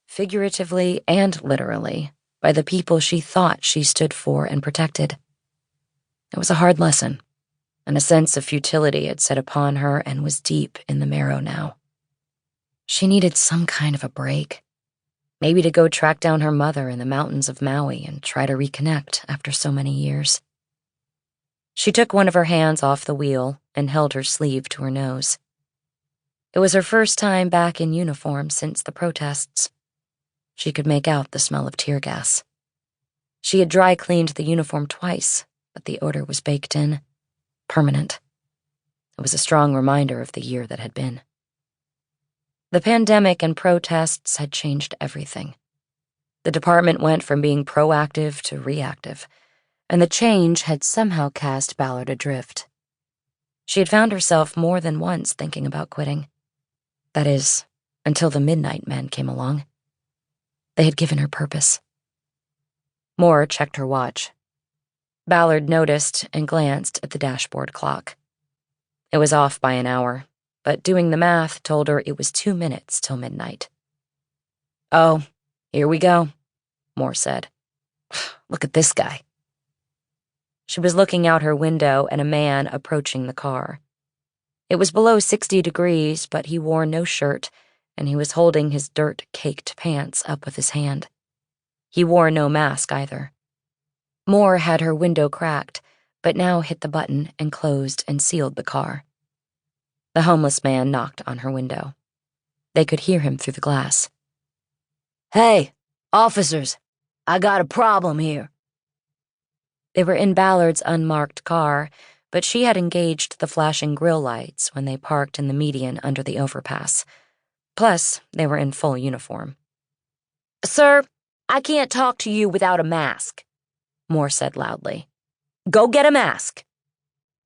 figuratively and literally, by the people she thought she stood for and protected. It was a hard lesson, and a sense of futility had set upon her and was deep in the marrow now. She needed some kind of a break. Maybe to go track down her mother in the mountains of Maui and try to reconnect after so many years. She took one of her hands off the wheel and held her sleeve to her nose. It was her first time back in uniform since the protests. She could make out the smell of tear gas. She had dry cleaned the uniform twice, but the odor was baked in, permanent. It was a strong reminder of the year that had been. The pandemic and protests had changed everything. The department went from being proactive to reactive, and the change had somehow cast Ballard adrift. She had found herself more than once thinking about quitting. That is, until the midnight men came along. They had given her purpose. Moore checked her watch. Ballard noticed and glanced at the dashboard clock. It was off by an hour, but doing the math told her it was 2 minutes till midnight. "Oh, here we go," Moore said. "Look at this guy." She was looking out her window at a man approaching the car. It was below 60 degrees, but he wore no shirt, and he was holding his dirt-caked pants up with his hand. He wore no mask either. Moore had her window cracked, but now hit the button and closed and sealed the car. The homeless man knocked on her window. They could hear him through the glass. "Hey, officers, I got a problem here." They were in Ballard's unmarked car, but she had engaged the flashing grille lights when they parked in the median under the overpass. Plus, they were in full uniform. "Sir, I can't talk to you without a mask," Moore said loudly. "Go get a mask."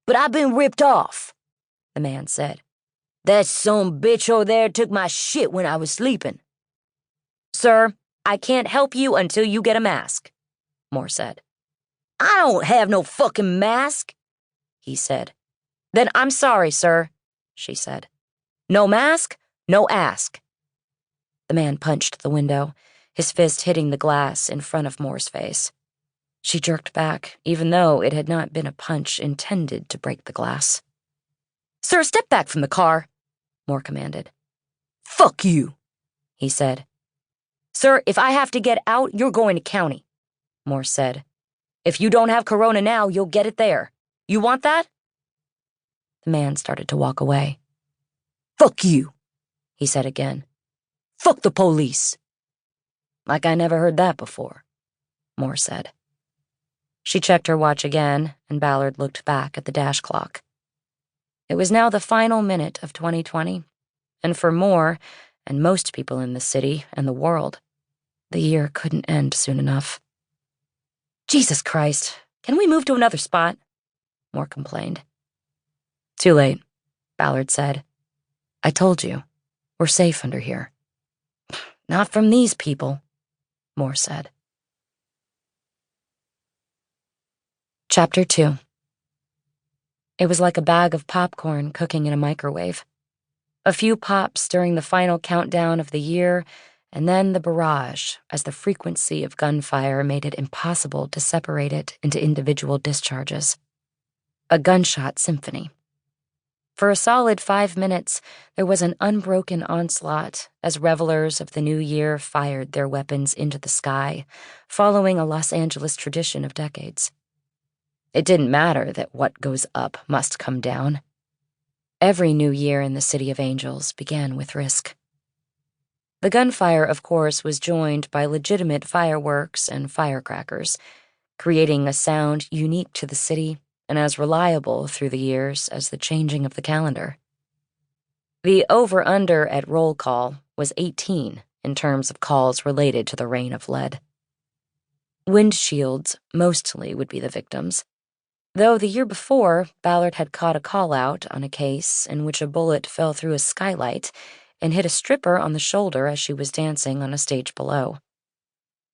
"But I've been ripped off," the man said. "That some bitch over there took my shit when I was sleeping." "Sir, I can't help you until you get a mask," Moore said. "I don't have no fucking mask," he said. "Then I'm sorry, sir," she said. "No mask, no ask." The man punched the window, his fist hitting the glass in front of Moore's face. She jerked back, even though it had not been a punch intended to break the glass. "Sir, step back from the car," Moore commanded. "Fuck you," he said. "Sir, if I have to get out, you're going to county," Moore said. "If you don't have corona now, you'll get it there. You want that?" The man started to walk away. "Fuck you," he said again. "Fuck the police." "Like I never heard that before," Moore said. She checked her watch again, and Ballard looked back at the dash clock. It was now the final minute of 2020, and for Moore, and most people in the city and the world, the year couldn't end soon enough. "Jesus Christ, can we move to another spot?" Moore complained. "Too late," Ballard said. "I told you, we're safe under here." "Not from these people," Moore said. Chapter 2. It was like a bag of popcorn cooking in a microwave. A few pops during the final countdown of the year, and then the barrage as the frequency of gunfire made it impossible to separate it into individual discharges. A gunshot symphony. For a solid 5 minutes, there was an unbroken onslaught as revelers of the new year fired their weapons into the sky, following a Los Angeles tradition of decades. It didn't matter that what goes up must come down. Every new year in the City of Angels began with risk. The gunfire, of course, was joined by legitimate fireworks and firecrackers, creating a sound unique to the city and as reliable through the years as the changing of the calendar. The over-under at roll call was 18 in terms of calls related to the rain of lead. Windshields mostly would be the victims, though the year before, Ballard had caught a call-out on a case in which a bullet fell through a skylight and hit a stripper on the shoulder as she was dancing on a stage below.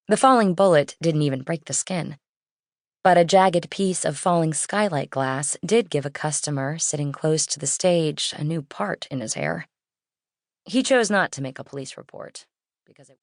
The falling bullet didn't even break the skin, but a jagged piece of falling skylight glass did give a customer sitting close to the stage a new part in his hair. He chose not to make a police report, because it